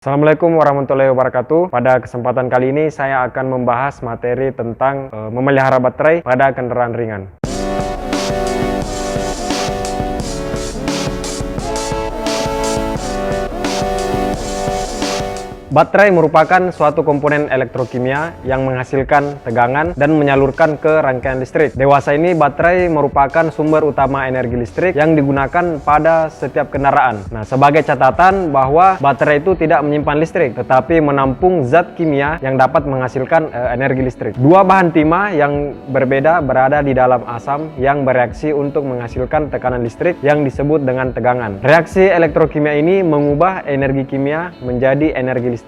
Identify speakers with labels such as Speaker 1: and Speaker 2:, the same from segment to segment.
Speaker 1: Assalamualaikum warahmatullahi wabarakatuh. Pada kesempatan kali ini saya akan membahas materi tentang memelihara baterai pada kendaraan ringan. Baterai merupakan suatu komponen elektrokimia yang menghasilkan tegangan dan menyalurkan ke rangkaian listrik. Dewasa ini baterai merupakan sumber utama energi listrik yang digunakan pada setiap kendaraan. Nah, sebagai catatan bahwa baterai itu tidak menyimpan listrik, tetapi menampung zat kimia yang dapat menghasilkan energi listrik. Dua bahan timah yang berbeda berada di dalam asam yang bereaksi untuk menghasilkan tekanan listrik yang disebut dengan tegangan. Reaksi elektrokimia ini mengubah energi kimia menjadi energi listrik.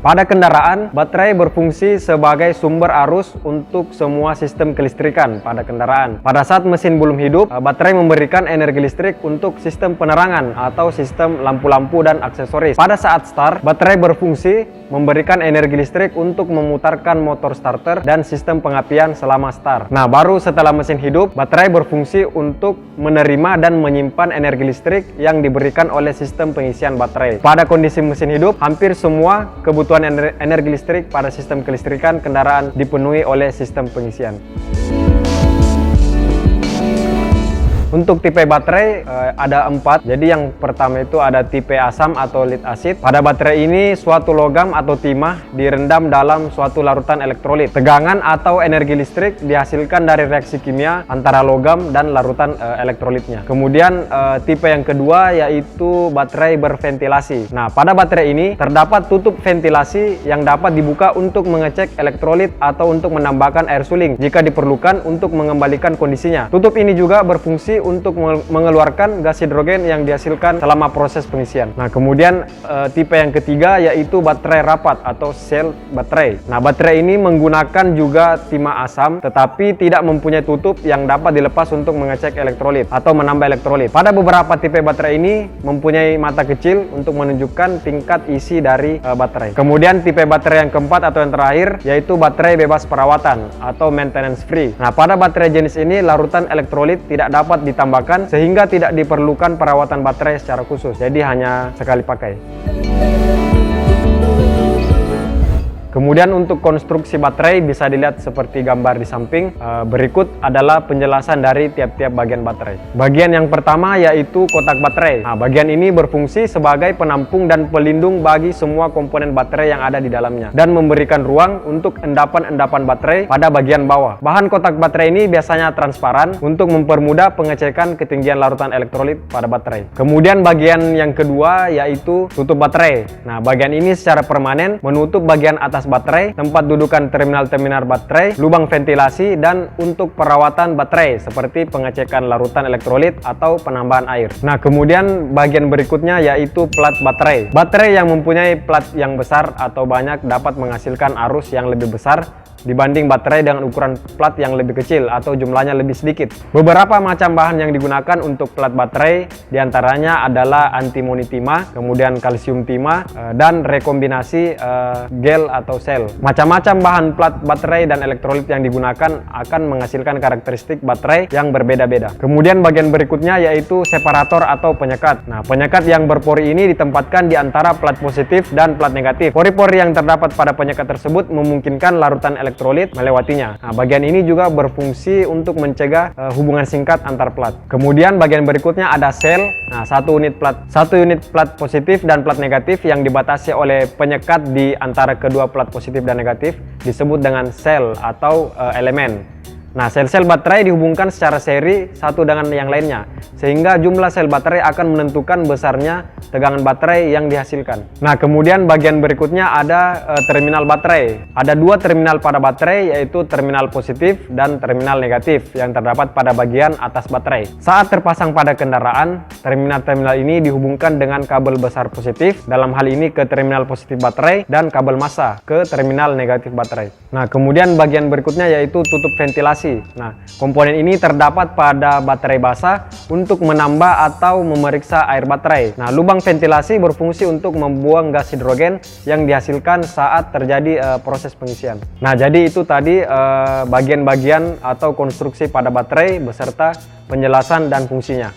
Speaker 1: Pada kendaraan, baterai berfungsi sebagai sumber arus untuk semua sistem kelistrikan pada kendaraan. Pada saat mesin belum hidup, baterai memberikan energi listrik untuk sistem penerangan atau sistem lampu-lampu dan aksesoris. Pada saat start, baterai berfungsi memberikan energi listrik untuk memutarkan motor starter dan sistem pengapian selama start. Nah, baru setelah mesin hidup, baterai berfungsi untuk menerima dan menyimpan energi listrik yang diberikan oleh sistem pengisian baterai. Pada kondisi mesin hidup, hampir semua kebutuhan energi listrik pada sistem kelistrikan kendaraan dipenuhi oleh sistem pengisian. Untuk tipe baterai ada 4. Jadi yang pertama itu ada tipe asam atau lead acid. Pada baterai ini suatu logam atau timah direndam dalam suatu larutan elektrolit. Tegangan atau energi listrik dihasilkan dari reaksi kimia antara logam dan larutan elektrolitnya. Kemudian tipe yang kedua yaitu baterai berventilasi. Nah, pada baterai ini terdapat tutup ventilasi yang dapat dibuka untuk mengecek elektrolit atau untuk menambahkan air suling jika diperlukan untuk mengembalikan kondisinya. Tutup ini juga berfungsi untuk mengeluarkan gas hidrogen yang dihasilkan selama proses pengisian. Nah, kemudian tipe yang ketiga yaitu baterai rapat atau sel baterai. Nah, baterai ini menggunakan juga timah asam tetapi tidak mempunyai tutup yang dapat dilepas untuk mengecek elektrolit atau menambah elektrolit. Pada beberapa tipe baterai ini mempunyai mata kecil untuk menunjukkan tingkat isi dari baterai. Kemudian tipe baterai yang keempat atau yang terakhir yaitu baterai bebas perawatan atau maintenance free. Nah, pada baterai jenis ini larutan elektrolit tidak dapat ditambahkan sehingga tidak diperlukan perawatan baterai secara khusus, jadi hanya sekali pakai. Kemudian untuk konstruksi baterai bisa dilihat seperti gambar di samping. Berikut adalah penjelasan dari tiap-tiap bagian baterai. Bagian yang pertama yaitu kotak baterai. Nah, bagian ini berfungsi sebagai penampung dan pelindung bagi semua komponen baterai yang ada di dalamnya dan memberikan ruang untuk endapan-endapan baterai pada bagian bawah. Bahan kotak baterai ini biasanya transparan untuk mempermudah pengecekan ketinggian larutan elektrolit pada baterai. Kemudian bagian yang kedua yaitu tutup baterai. Nah, bagian ini secara permanen menutup bagian atas baterai, tempat dudukan terminal-terminal baterai, lubang ventilasi, dan untuk perawatan baterai seperti pengecekan larutan elektrolit atau penambahan air. Nah, kemudian bagian berikutnya yaitu plat baterai. Baterai yang mempunyai plat yang besar atau banyak dapat menghasilkan arus yang lebih besar dibanding baterai dengan ukuran plat yang lebih kecil atau jumlahnya lebih sedikit. Beberapa macam bahan yang digunakan untuk plat baterai diantaranya adalah antimoni timah, kemudian kalsium timah, dan rekombinasi gel atau sel. Macam-macam bahan plat baterai dan elektrolit yang digunakan akan menghasilkan karakteristik baterai yang berbeda-beda. Kemudian bagian berikutnya yaitu separator atau penyekat. Nah, penyekat yang berpori ini ditempatkan di antara plat positif dan plat negatif. Pori-pori yang terdapat pada penyekat tersebut memungkinkan larutan elektrolit melewatinya. Nah, bagian ini juga berfungsi untuk mencegah hubungan singkat antar plat. Kemudian bagian berikutnya ada sel. Nah, satu unit plat positif dan plat negatif yang dibatasi oleh penyekat di antara kedua plat positif dan negatif disebut dengan sel atau elemen. Nah, sel-sel baterai dihubungkan secara seri satu dengan yang lainnya, sehingga jumlah sel baterai akan menentukan besarnya tegangan baterai yang dihasilkan. Nah, kemudian bagian berikutnya ada terminal baterai. Ada dua terminal pada baterai, yaitu terminal positif dan terminal negatif yang terdapat pada bagian atas baterai. Saat terpasang pada kendaraan, terminal-terminal ini dihubungkan dengan kabel besar positif, dalam hal ini ke terminal positif baterai, dan kabel massa ke terminal negatif baterai. Nah, kemudian bagian berikutnya yaitu tutup ventilasi. Nah, komponen ini terdapat pada baterai basah untuk menambah atau memeriksa air baterai. Nah, lubang ventilasi berfungsi untuk membuang gas hidrogen yang dihasilkan saat terjadi proses pengisian. Nah, jadi itu tadi bagian-bagian atau konstruksi pada baterai beserta penjelasan dan fungsinya.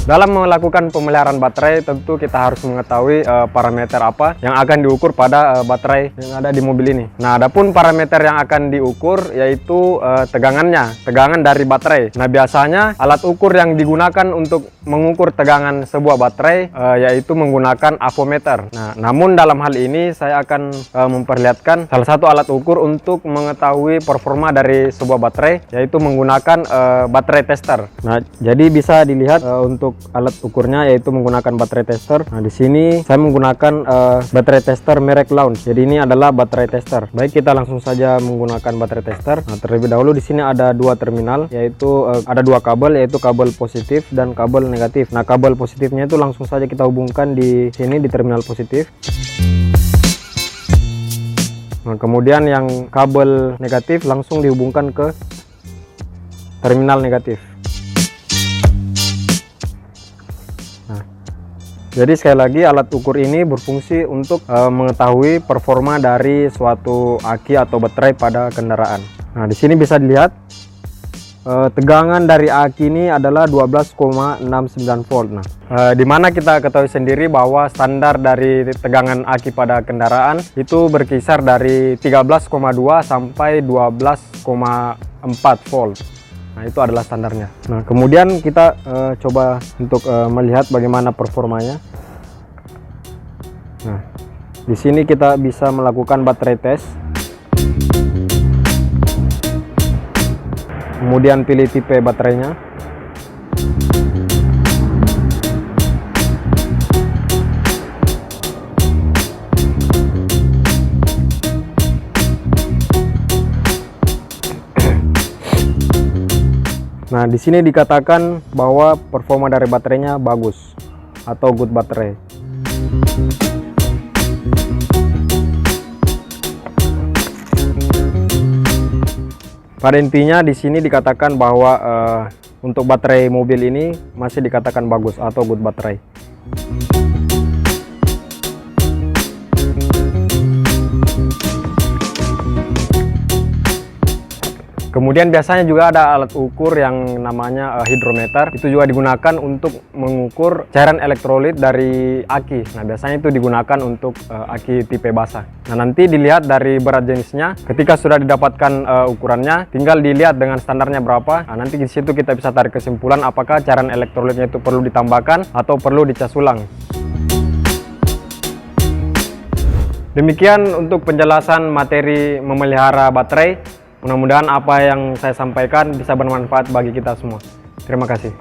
Speaker 1: Dalam melakukan pemeliharaan baterai, tentu kita harus mengetahui parameter apa yang akan diukur pada baterai yang ada di mobil ini. Nah, adapun parameter yang akan diukur yaitu tegangan dari baterai. Nah, biasanya alat ukur yang digunakan untuk mengukur tegangan sebuah baterai yaitu menggunakan avometer. Nah, namun dalam hal ini saya akan memperlihatkan salah satu alat ukur untuk mengetahui performa dari sebuah baterai, yaitu menggunakan baterai tester. Nah, jadi bisa dilihat untuk alat ukurnya yaitu menggunakan baterai tester. Nah, di sini saya menggunakan baterai tester merek Launch. Jadi ini adalah baterai tester. Baik, kita langsung saja menggunakan baterai tester. Nah, terlebih dahulu di sini ada dua terminal, yaitu ada dua kabel, yaitu kabel positif dan kabel negatif. Nah, kabel positifnya itu langsung saja kita hubungkan di sini di terminal positif. Nah, kemudian yang kabel negatif langsung dihubungkan ke terminal negatif. Nah, jadi sekali lagi alat ukur ini berfungsi untuk mengetahui performa dari suatu aki atau baterai pada kendaraan. Nah, di sini bisa dilihat tegangan dari aki ini adalah 12,69 volt. Nah, di mana kita ketahui sendiri bahwa standar dari tegangan aki pada kendaraan itu berkisar dari 13,2 sampai 12,4 volt. Nah, itu adalah standarnya. Nah, kemudian kita coba untuk melihat bagaimana performanya. Nah, di sini kita bisa melakukan baterai test. Kemudian pilih tipe baterainya. Nah, di sini dikatakan bahwa performa dari baterainya bagus atau good baterai. Pada intinya di sini dikatakan bahwa untuk baterai mobil ini masih dikatakan bagus atau good baterai. Kemudian biasanya juga ada alat ukur yang namanya hidrometer. Itu juga digunakan untuk mengukur cairan elektrolit dari aki. Nah, biasanya itu digunakan untuk aki tipe basah. Nah, nanti dilihat dari berat jenisnya. Ketika sudah didapatkan ukurannya, tinggal dilihat dengan standarnya berapa. Nah, nanti di situ kita bisa tarik kesimpulan apakah cairan elektrolitnya itu perlu ditambahkan atau perlu dicas ulang. Demikian untuk penjelasan materi memelihara baterai. Mudah-mudahan apa yang saya sampaikan bisa bermanfaat bagi kita semua. Terima kasih.